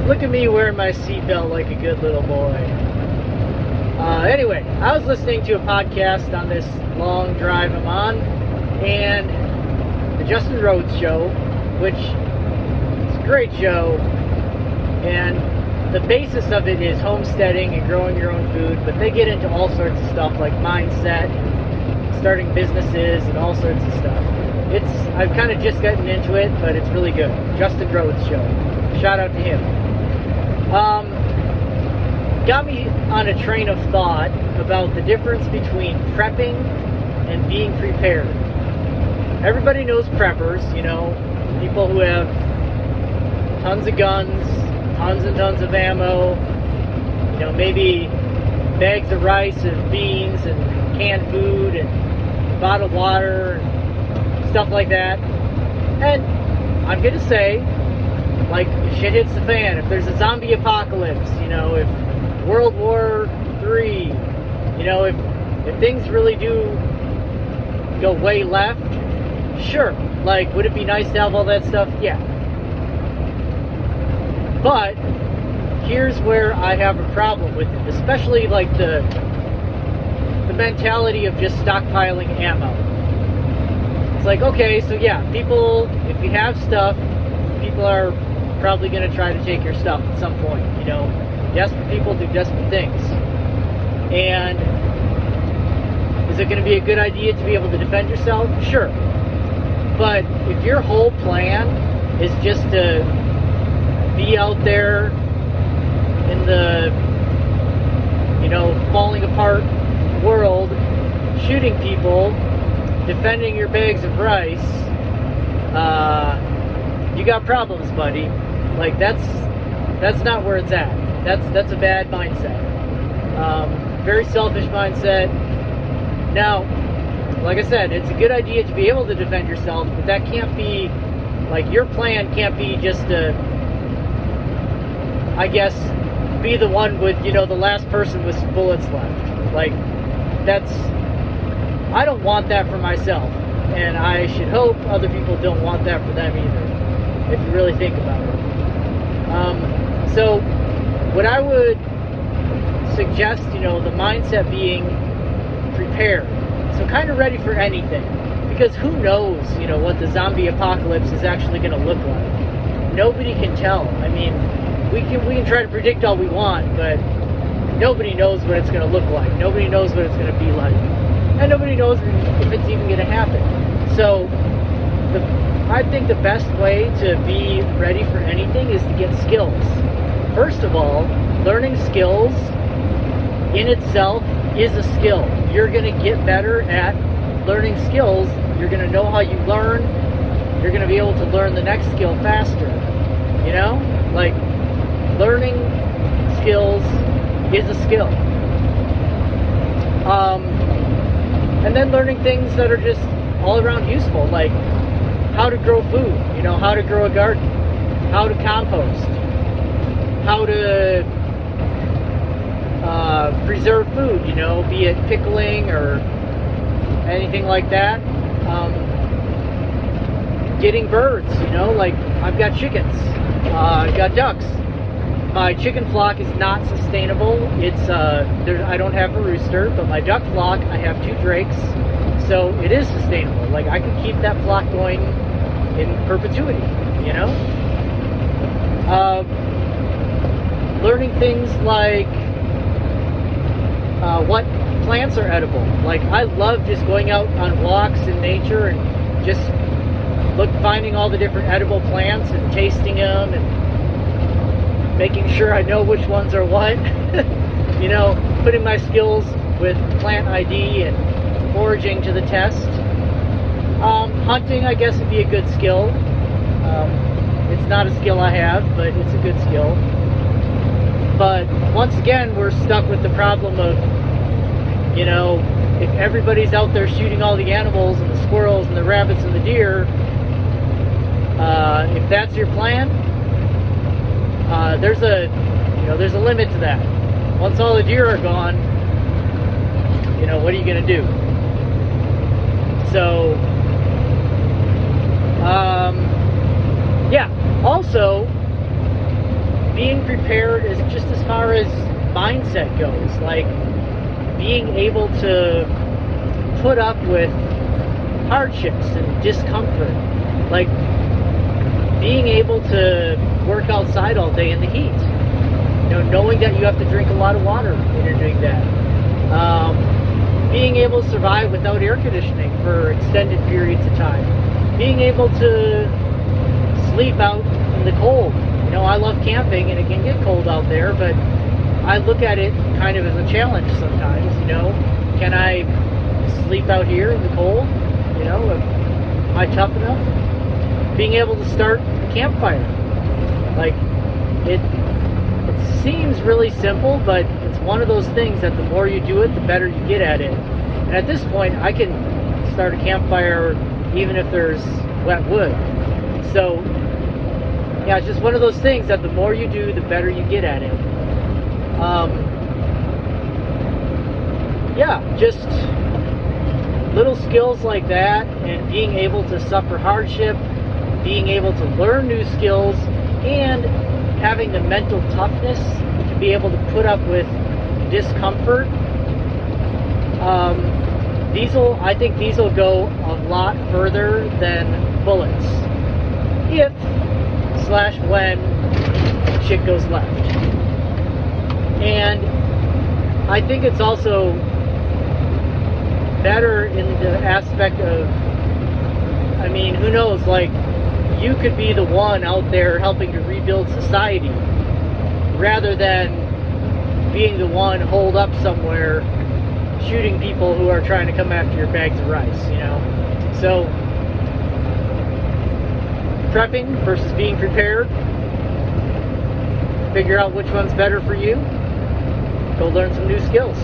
Look at me wearing my seatbelt like a good little boy. Anyway, I was listening to a podcast on this long drive I'm on, and the Justin Rhodes Show, which is a great show, and the basis of it is homesteading and growing your own food, but they get into all sorts of stuff like mindset, starting businesses, and all sorts of stuff. I've kind of just gotten into it, but it's really good. Justin Rhodes Show. Shout out to him. Got me on a train of thought about the difference between prepping and being prepared. Everybody knows preppers, you know, people who have tons of guns, tons and tons of ammo, you know, maybe bags of rice and beans and canned food and bottled water and stuff like that. And I'm gonna say, like, if shit hits the fan, if there's a zombie apocalypse, you know, if World War III, you know, if things really do go way left, sure, like, would it be nice to have all that stuff? Yeah. But here's where I have a problem with it, especially like the mentality of just stockpiling ammo. It's like, okay, so yeah, people, if you have stuff, people are probably going to try to take your stuff at some point, you know. Desperate people do desperate things. And is it going to be a good idea to be able to defend yourself? Sure. But if your whole plan is just to be out there in the, you know, falling apart world, shooting people, defending your bags of rice, you got problems, buddy. Like, that's not where it's at. That's a bad mindset. Very selfish mindset. Now, like I said, it's a good idea to be able to defend yourself, but that can't be, like, your plan can't be just to, I guess, be the one with, you know, the last person with some bullets left. Like, I don't want that for myself, and I should hope other people don't want that for them either, if you really think about it. So what I would suggest, you know, the mindset being prepared. So kind of ready for anything. Because who knows, you know, what the zombie apocalypse is actually going to look like. Nobody can tell. I mean, we can try to predict all we want, but nobody knows what it's going to look like. Nobody knows what it's going to be like. And nobody knows if it's even going to happen. So I think the best way to be ready for anything is to get skills. First of all, learning skills in itself is a skill. You're going to get better at learning skills. You're going to know how you learn. You're going to be able to learn the next skill faster. You know? Like, learning skills is a skill. And then learning things that are just all around useful, like how to grow food, you know, how to grow a garden, how to compost, how to preserve food, you know, be it pickling or anything like that. Getting birds, you know, like I've got chickens, I've got ducks. My chicken flock is not sustainable. It's I don't have a rooster, but my duck flock, I have 2 drakes, so it is sustainable. Like, I could keep that flock going in perpetuity, you know. Learning things like what plants are edible. Like, I love just going out on walks in nature and just finding all the different edible plants and tasting them and making sure I know which ones are what. You know, putting my skills with plant ID and foraging to the test. Hunting, I guess, would be a good skill. It's not a skill I have, but it's a good skill. But once again, we're stuck with the problem of, you know, if everybody's out there shooting all the animals and the squirrels and the rabbits and the deer, if that's your plan, there's a limit to that. Once all the deer are gone, you know, what are you going to do? So, yeah. Also, being prepared is just as far as mindset goes, like being able to put up with hardships and discomfort, like being able to work outside all day in the heat, knowing that you have to drink a lot of water when you're doing that, being able to survive without air conditioning for extended periods of time, being able to sleep out in the cold. I love camping and it can get cold out there, but I look at it kind of as a challenge sometimes. Can I sleep out here in the cold? Am I tough enough? Being able to start a campfire, like it seems really simple, but it's one of those things that the more you do it, the better you get at it. And at this point, I can start a campfire even if there's wet wood. So yeah, it's just one of those things that the more you do, the better you get at it. Yeah, just little skills like that, and being able to suffer hardship, being able to learn new skills, and having the mental toughness to be able to put up with discomfort. I think these will go a lot further than bullets, if/when shit goes left. And I think it's also better in the aspect of, who knows, like, you could be the one out there helping to rebuild society rather than being the one holed up somewhere shooting people who are trying to come after your bags of rice, So prepping versus being prepared, figure out which one's better for you, go learn some new skills.